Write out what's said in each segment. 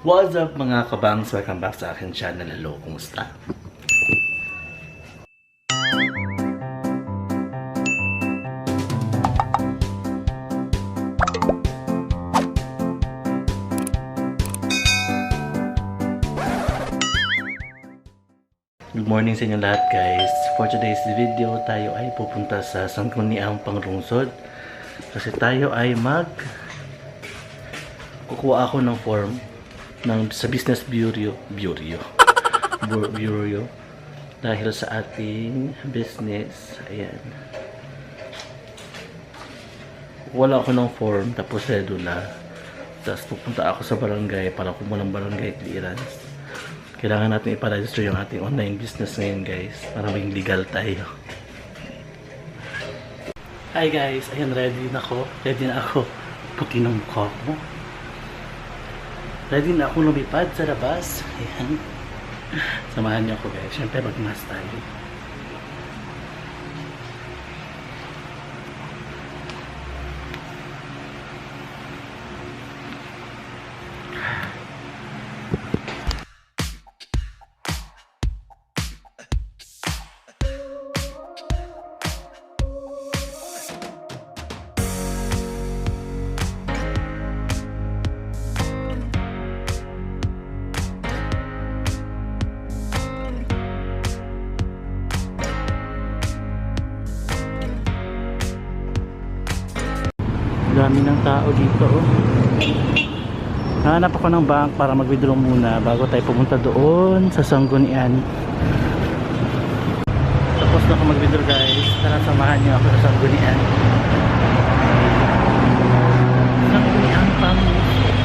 What's up mga kabangs? Welcome back sa akin channel. Hello, kumusta? Good morning sa inyo lahat guys. For today's video, tayo ay pupunta sa Sangguniang Panglungsod. Kasi tayo ay kukuha ako ng form sa Business Bureau dahil sa ating business. Ayan, wala ako ng form tapos cedula, tapos pupunta ako sa barangay para kumuha ng barangay clearance. Kailangan natin ipa-register yung ating online business ngayon guys, para maging legal tayo. Hi guys, ayan, ready na ako. Puti ng mukha ko. Ready na akong lumipad sa labas. Ayan. Samahan niyo ako guys. Siyempre mag-mask tayo. Dami ng tao dito, oh. Hanap ako ng bank para mag-withdraw muna bago tayo pumunta doon sa Sangguniang. Tapos na ako mag-withdraw guys. Tara, samahan niyo ako sa Sangguniang. Sangguniang Panglungsod.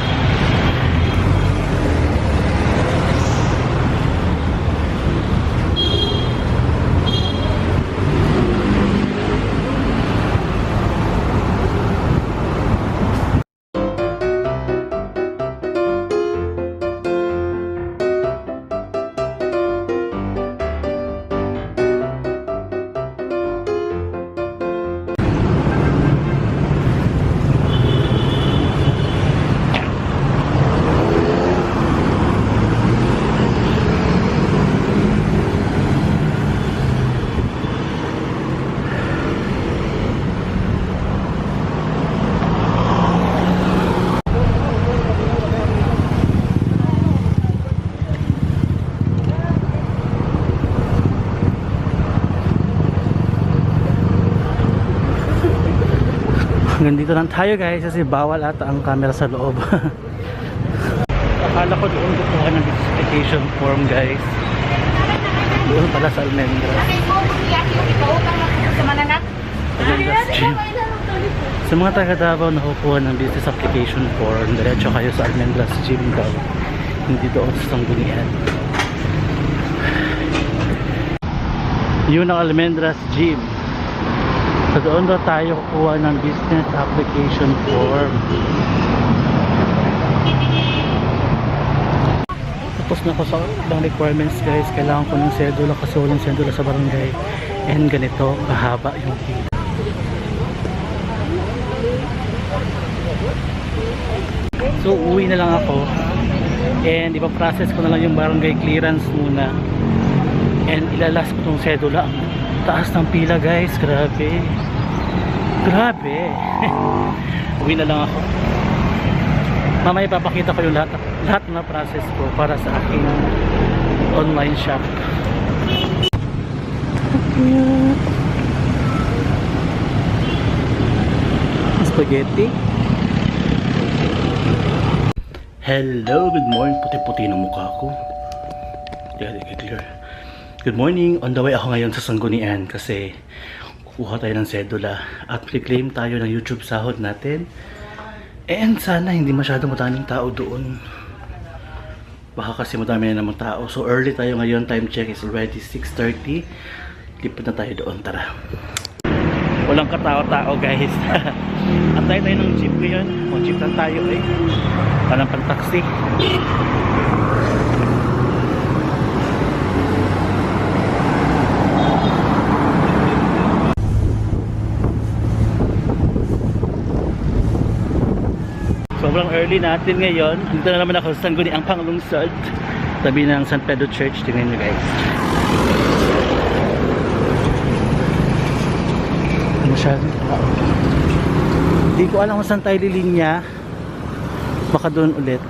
Nandito lang tayo guys kasi bawal ata ang camera sa loob. Akala ko doon kukuha ng application form guys. Doon pala sa Almendras. Almendras Gym. Sa mga taga Davao na kukuha ng business application form, diretso kayo sa Almendras Gym daw. Hindi doon sa Sangguniang. Yun ang Almendras Gym. So doon daw tayo kukuha ng business application form. Tapos na ako sa ibang requirements guys. Kailangan ko ng cedula kasi walang cedula sa barangay. And ganito, kahaba yung pila. So uwi na lang ako. And ipaprocess ko na lang yung barangay clearance muna. And ilalas ko tong cedula. Taas ng pila guys, grabe. Uwi na lang ako. Mamaya ipapakita ko yung lahat na process ko para sa aking online shop. Spaghetti. Hello, good morning. Puti-puti ng mukha ko. Clear. Good morning. On the way ako ngayon sa Sangguniang kasi kukuha tayo ng cedula at reclaim tayo ng YouTube sahod natin. And sana hindi masyado madaming tao doon. Baka kasi madami na naman tao. So early tayo ngayon. Time check is already 6:30. Lipad na tayo doon. Tara. Walang katao-tao guys. Antay tayo ng jeep ngayon. Jeep lang tayo eh. Walang pang-taxi. sobrang early natin ngayon. Dito na naman ako sa Sangguniang Panglungsod. Tabi ng San Pedro Church. Tingnan nyo guys. Masyadong tao. Hindi ko alam kung saan tayo lilinya. Baka doon ulit.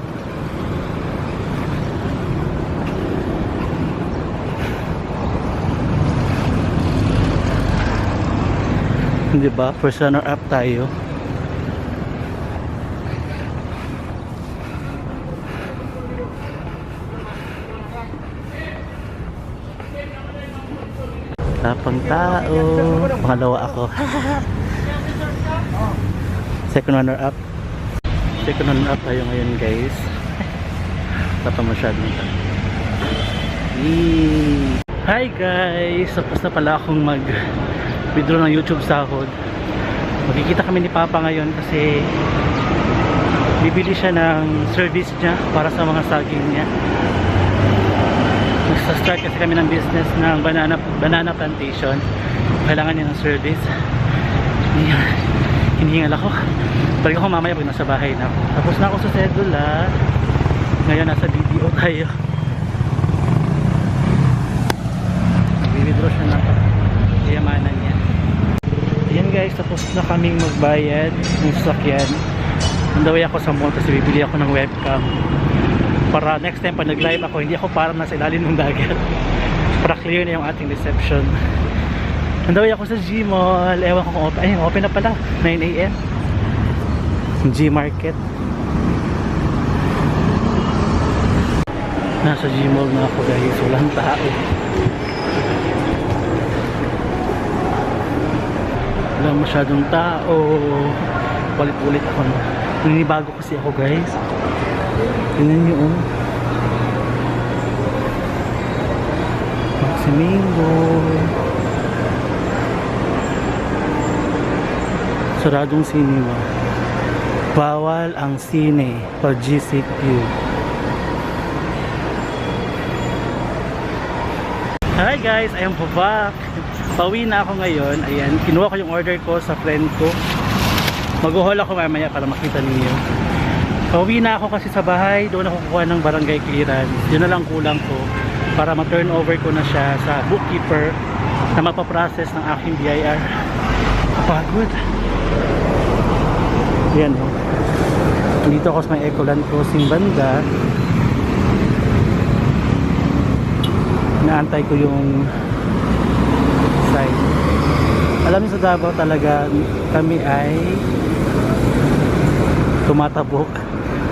Hindi ba? First runner up tayo. Tapang tao. Pangalawa ako. Second runner up. Second runner up tayo ngayon guys. Tapang masyadong tao. Hi guys! Tapos na pala akong withdraw ng YouTube sahod. Magkikita kami ni Papa ngayon kasi bibili siya ng service niya para sa mga saging niya. Magsa-start kasi kami ng business ng banana plantation. Kailangan niya ng service. Hinihingal ako. Balik ako mamaya pag nasa bahay na ako. Tapos na ako sa Sedula. Ngayon nasa BDO tayo. Nag-withdraw siya ng kayamanan niya. Ayan guys, tapos na kaming magbayad ng sasakyan. On the way ako sa mall kasi bibili ako ng webcam para next time pag nag-live ako, hindi ako parang nasa ilalim ng dagat. Para clear na yung ating reception. On the way ako sa G-Mall. Ewan ko kung open. Ayun, open na pala, 9 AM G-Market. Nasa G-Mall na ako guys, walang tao. Wala masyadong tao. Ulit-ulit ako. Nanibago kasi ako guys. Tingnan nyo oh. Maximingo. Saradong sinima. Bawal ang sine pag GCQ. Hi guys, I am back. Pauwi na ako ngayon. Ayan, kinuha ko yung order ko sa friend ko. Mag-haul ako mamaya para makita niyo. Pauwi na ako kasi sa bahay. Doon ako kukuha ng barangay clearance. Yun na lang kulang ko para ma-turn over ko na siya sa bookkeeper na mapaprocess ng aking BIR. Kapagod. Ayan o. Dito ako sa may Ecoland Crossing banda. Naantay ko yung side. Alam niyo sa Davao talaga kami ay tumatabok.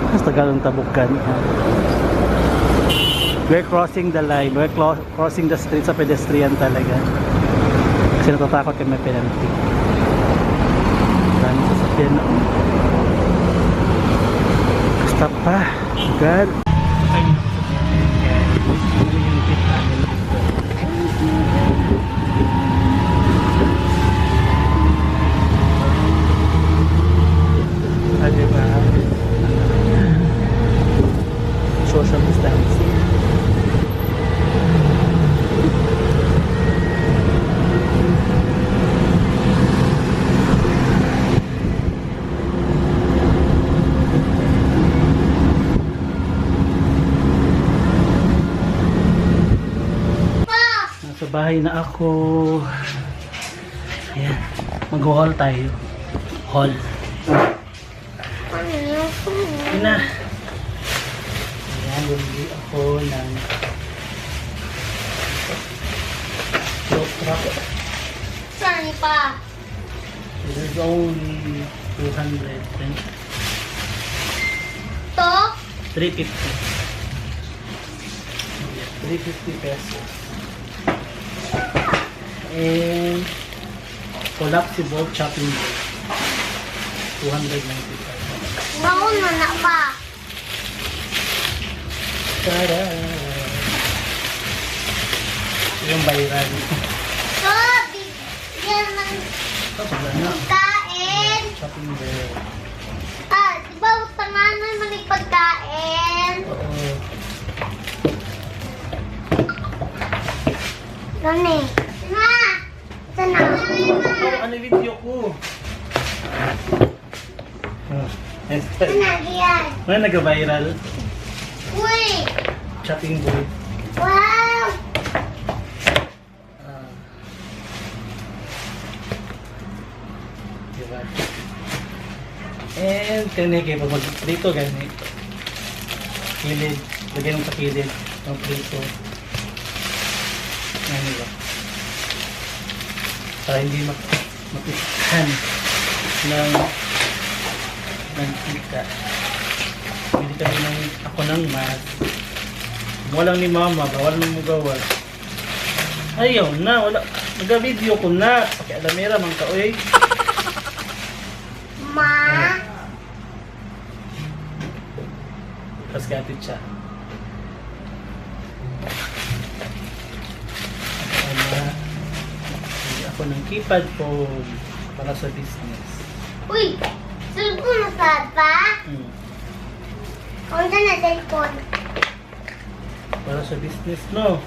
Mas tagalong tabukan. We're crossing the line. We're crossing the street sa pedestrian talaga. Kasi natatakot kami may penalty. Maraming sasakyan. Stop pa. God. Social distancing. Nasa bahay na ako. Ayan. Mag-haul tayo. Haul. Ayan na. Bumili ako ng float truck. Saan pa? There's only 200. To? 350. 350 pesos. And collapsible chopping board. 295. Mauna na pa. Tada! Yung bayran. So, bigyan ng Wala na. kain. Shopping board. Ah, di ba utanganan man yung pagkain? Oo. Gani. Na! Sana. Ano video ko? Yes. Nanagyan. Ano nag-viral? Uy! Chopping board. Wow! Ah. Diba? And kanya kayo pag mag-prito ganito. Kilid. Lagyan mo sa kilid ng prito. Yan diba? Para hindi mapitan ng mantika. Hindi kami ako ng mas. Walang ni mama, bawal mo gawas. Ayaw na, wala. Nag-video ko na. Pakialamera, mang kaoy. Ma? Tapos gatid siya. Hindi ako ng keypad phone para sa business. Uy! Cellphone na sa pa? Kung na cellphone. Para sa business, no?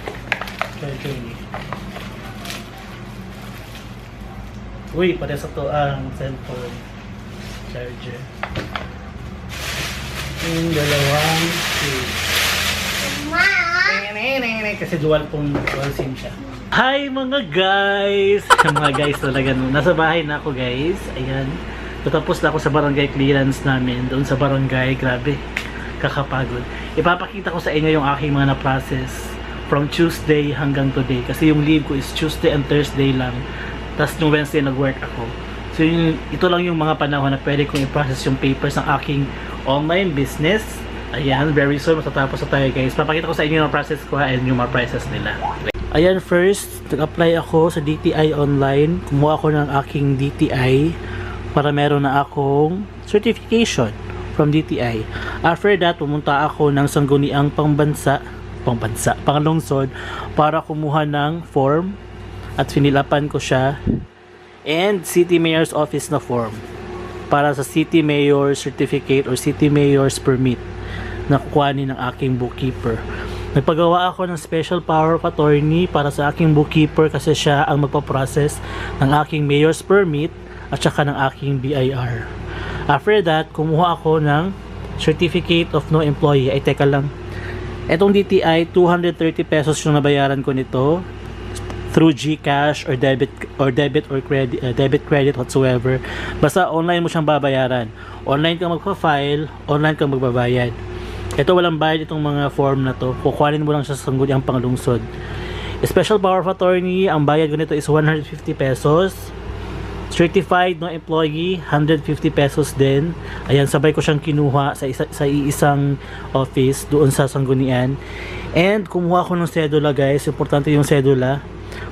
Charger ni. Uy, pare sa to ang cellphone. Charger. Yung dalawang Ma? kasi dual SIM siya. Hi mga guys! Mga guys talaga no. Nasa bahay na ako guys. Ayan. Tatapos na ako sa barangay clearance namin. Doon sa barangay. Grabe. Kakapagod. Ipapakita ko sa inyo yung aking mga na-process from Tuesday hanggang today. Kasi yung leave ko is Tuesday and Thursday lang. Tapos yung Wednesday nag-work ako. So ito lang yung mga panahon na pwede kong i-process yung papers ng aking online business. Ayan, very soon matatapos na tayo guys. Papakita ko sa inyo yung process ko and yung mga prices nila. Ayan, first, nag-apply ako sa DTI online. Kumuha ako ng aking DTI para meron na akong certification from DTI. After that, pumunta ako ng sangguniang panglungsod para kumuha ng form at finilapan ko siya and City Mayor's Office na form para sa City Mayor Certificate or City Mayor's Permit na kukuhanin ng aking bookkeeper. Nagpagawa ako ng special power of attorney para sa aking bookkeeper kasi siya ang magpaprocess ng aking mayor's permit at saka ng aking BIR. After that, kumuha ako ng certificate of no employee. Ay, teka lang. Etong DTI, 230 pesos yung nabayaran ko nito through GCash or debit or credit whatsoever. Basta online mo siyang babayaran. Online kang magpa-file, online kang magbabayad. Ito walang bayad itong mga form na to. Kukuhanin mo lang siya sa sangguniang panglungsod. Special power of attorney, ang bayad ko nito is 150 pesos. Certified no employee, 150 pesos din. Ayan, sabay ko siyang kinuha sa iisang office doon sa sanggunian. And kumuha ko ng sedula guys. Importante yung sedula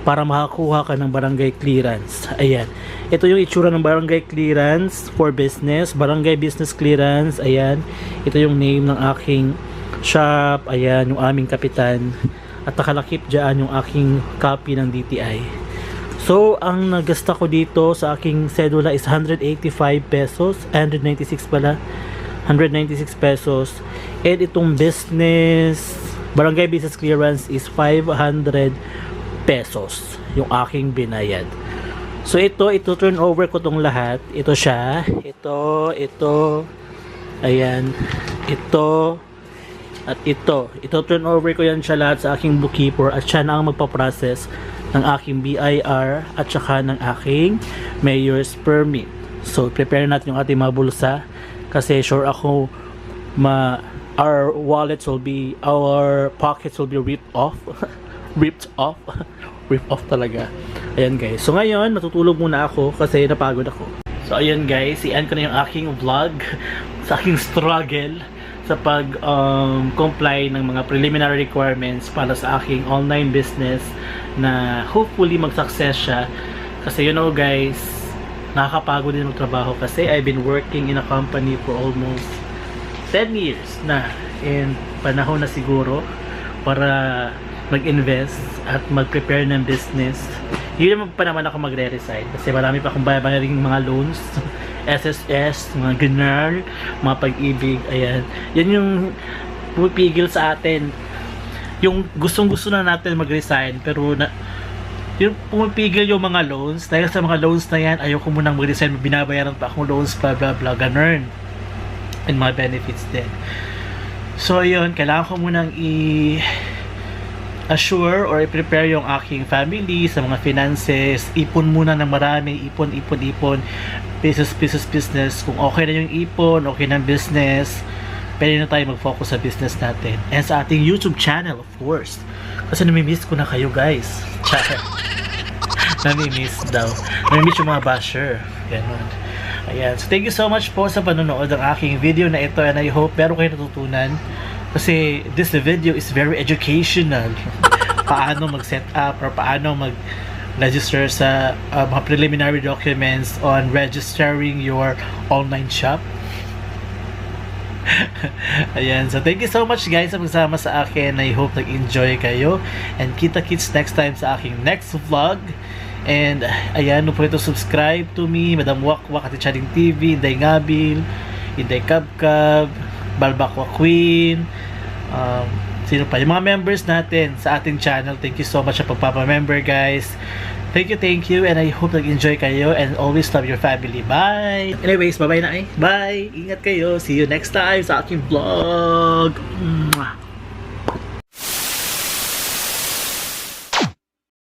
para makakuha ka ng barangay clearance. Ayan. Ito yung itsura ng barangay clearance for business. Barangay business clearance. Ayan. Ito yung name ng aking shop. Ayan, yung aming kapitan. At nakalakip dyan yung aking copy ng DTI. So, ang nagasta ko dito sa aking sedula is 185 pesos. 196 pala. 196 pesos. And itong business, barangay business clearance is 500 pesos yung aking binayad. So ito turn over ko tong lahat. Ito siya. Ito. Ayan. Ito. At ito. Ito turn over ko yan siya lahat sa aking bookkeeper at siya na ang magpaprocess ng aking BIR at saka ng aking mayor's permit. So prepare natin yung ating mga bulsa kasi sure ako our pockets will be ripped off. Rip off talaga. Ayan guys. So ngayon, matutulog muna ako kasi napagod ako. So ayan guys, i-end ko na yung aking vlog sa aking struggle sa pag-comply ng mga preliminary requirements para sa aking online business na hopefully mag-success siya. Kasi you know guys, nakakapagod din magtrabaho kasi I've been working in a company for almost 10 years na. And panahon na siguro para mag-invest at mag-prepare ng business. Hindi naman pa naman ako magre-resign kasi marami pa akong bayaring mga loans, SSS, mga GNR, mga pag-ibig, ayan. Yan yung pumipigil sa atin. Yung gustong-gusto na natin mag-resign pero yung pumipigil yung mga loans. Dahil sa mga loans na yan, ayoko munang mag-resign, binabayaran pa akong loans, blah blah blah, ganun. and mga benefits din. So yun, kailangan ko munang assure or i-prepare yung aking family sa mga finances. Ipon muna ng marami, ipon, business. Kung okay na yung ipon, okay na business, pwede na tayo mag-focus sa business natin. And sa ating YouTube channel, of course. Kasi namimiss ko na kayo, guys. Namimiss daw. Namimiss yung mga basher. Ganun. Ayan. So, thank you so much po sa panonood ng aking video na ito, and I hope meron kayo natutunan. Kasi this video is very educational. Paano mag-set up or paano mag-register sa mga preliminary documents on registering your online shop. Ayan. So, thank you so much guys sa pagsama sa akin. I hope nag-enjoy kayo. And kita-kits next time sa aking next vlog. And, ayan, no po ito subscribe to me, Madam Wakwak at Charing TV, Inday Ngabil, Inday Kabkab, Balbakwa Queen, sino pa? Yung mga members natin sa ating channel. Thank you so much sa pagpapamember guys. Thank you, and I hope nag-enjoy kayo and always love your family. Bye! Anyways, bye-bye na eh. Bye! Ingat kayo. See you next time sa aking vlog.